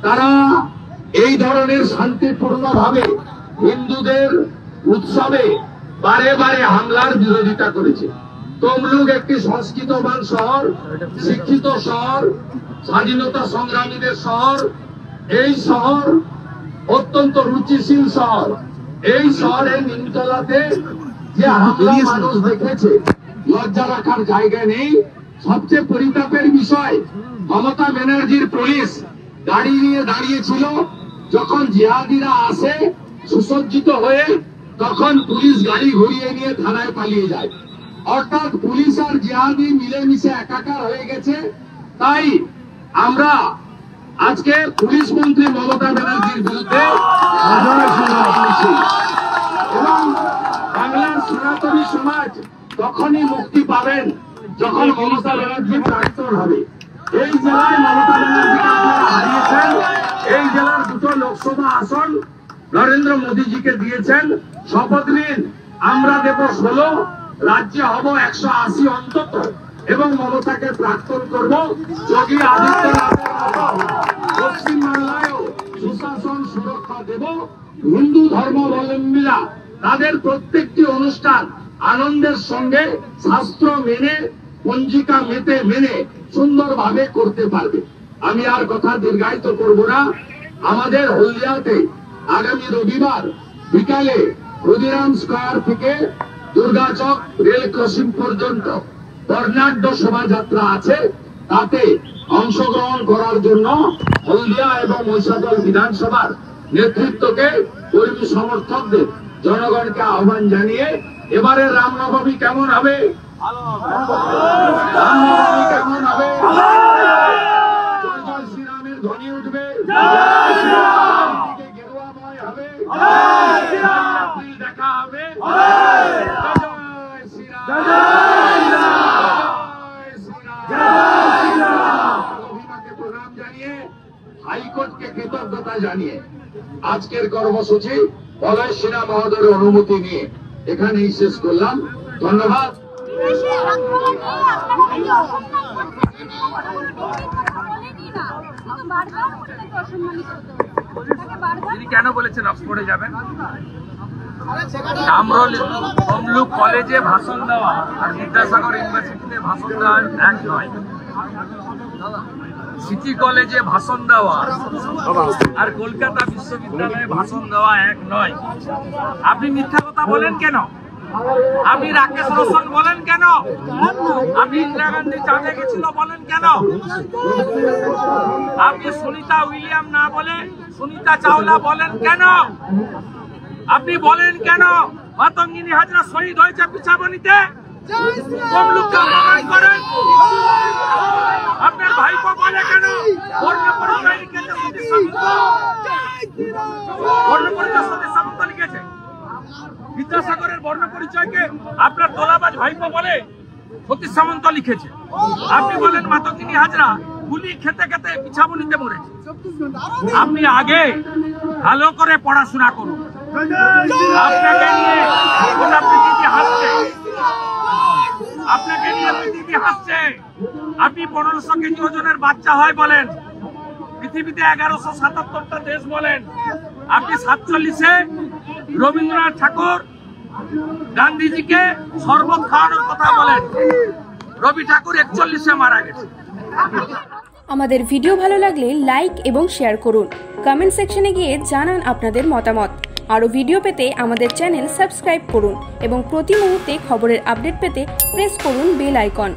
তারা এই ধরনের শান্তিপূর্ণভাবে হিন্দুদের উৎসবে বারে বারে হামলার বিরোধিতা করেছে। তমলুক একটি সংস্কৃতবান শহর, শিক্ষিত শহর, স্বাধীনতা সংগ্রামীদের শহর। এই শহর অত্যন্ত রুচিশীল শহর। এই শহরের নিমতলাতে যে হামলা মানুষ দেখেছে, লজ্জা রাখার জায়গা নেই। সবচেয়ে পরিতাপের বিষয়, মমতা ব্যানার্জির পুলিশ গাড়ি নিয়ে দাঁড়িয়েছিল, যখন জিহাদিরা আসে সুসজ্জিত হয়ে, তখন পুলিশ গাড়ি ঘুরিয়ে নিয়ে থানায় পালিয়ে যায়। অর্থাৎ পুলিশ আর জিহাদি মিলেমিশে একাকার হয়ে গেছে। তাই আমরা আজকে পুলিশ মন্ত্রী মমতা ব্যানার্জির বিরুদ্ধে এবং বাংলার সনাতনী সমাজ তখনই মুক্তি পাবেন যখন মমতা ব্যানার্জি প্রাক্তন হবে। এই জেলায় মমতা ব্যানার্জিকে আপনারা হারিয়েছেন। এই জেলার দুটো লোকসভা আসন নরেন্দ্র মোদীজিকে দিয়েছেন। শপথ নিন, আমরা দেব 16, রাজ্যে হব 180 অন্তত, এবং মমতাকে প্রাক্তন করব। যোগী আদিত্যনাথের মতো পশ্চিমবাংলায়ও সুশাসন সুরক্ষা দেব। হিন্দু ধর্মাবলম্বীরা তাদের প্রত্যেকটি অনুষ্ঠান আনন্দের সঙ্গে শাস্ত্র মেনে, পঞ্জিকা মেনে সুন্দরভাবে করতে পারবে। আমি আর কথা দীর্ঘায়িত করব না। আমাদের হলদিয়াতে আগামী রবিবার বিকালে ক্ষুদিরাম স্কয়ার থেকে দুর্গাচক রেল ক্রসিং পর্যন্ত বর্ণাঢ্য শোভাযাত্রা আছে। তাতে অংশগ্রহণ করার জন্য হলদিয়া এবং মহিষাদল বিধানসভার নেতৃত্বকে, কর্মী সমর্থকদের, জনগণকে আহ্বান জানিয়ে এবারে রামনবমী কেমন হবে, রামনবমী কেমন হবে, জয় জয় শ্রীরামের ধ্বনি উঠবে, গেরুয়াময় হবে, দেখা হবে। প্রণাম জানিয়ে, হাইকোর্টকে কৃতজ্ঞতা জানিয়ে আজকের কর্মসূচি পলয় সিনহা মহোদয়ের অনুমতি নিয়ে এখানেই শেষ করলাম। ধন্যবাদ। তিনি কেন বলেছেন অক্সফোর্ডে যাবেন? কামরুল তমলুক কলেজে ভাষণ দেওয়া আর বিদ্যাসাগর ইউনিভার্সিটিতে ভাষণ দেওয়া এক নয়। সিটি কলেজে ভাষণ দেওয়া আর কলকাতা বিশ্ববিদ্যালয়ে ভাষণ দেওয়া এক নয়। আপনি মিথ্যা কথা বলেন কেন? আপনি রাকেশ রোশন বলেন কেন? আপনি ইন্দিরা গান্ধী চাঁদে গেছিল বলেন কেন? আপনি সুনিতা উইলিয়াম না বলে সুনিতা চাওলা বলেন কেন? আপনি বলেন কেন মাতঙ্গিনী হাজরা শহীদ হয়েছে পিছাবনিতে? আপনার ভাইপো বলে কেন বর্ণ পরিচয় লিখেছে? বর্ণ পরিচয় সতীশ সামন্ত লিখেছে। বিদ্যাসাগরের বর্ণ পরিচয়কে আপনার তোলাবাজ ভাইপো বলে সতীশ সামন্ত লিখেছে। আপনি বলেন মাতঙ্গিনী হাজরা গুলি খেতে খেতে পিছাবনিতে মরেছে। আপনি আগে ভালো করে পড়াশোনা করুন। আপনাকে নিয়ে গোটা পৃথিবী হাসছে, আপনাকে নিয়ে পৃথিবী হাসছে। আপনি 1500 কেজি ওজনের বাচ্চা হয় বলেন, পৃথিবীতে 1177টা দেশ বলেন। আপনি 47-এ রবীন্দ্রনাথ ঠাকুর গান্ধীজিকে শরবত খাওয়ানোর কথা বলেন। রবি ঠাকুর 41-এ মারা গেছে। আমাদের ভিডিও ভালো লাগলে লাইক এবং শেয়ার করুন। কমেন্ট সেকশনে গিয়ে জানান আপনাদের মতামত। আরও ভিডিও পেতে আমাদের চ্যানেল সাবস্ক্রাইব করুন এবং প্রতি মুহূর্তে খবরের আপডেট পেতে প্রেস করুন বেল আইকন।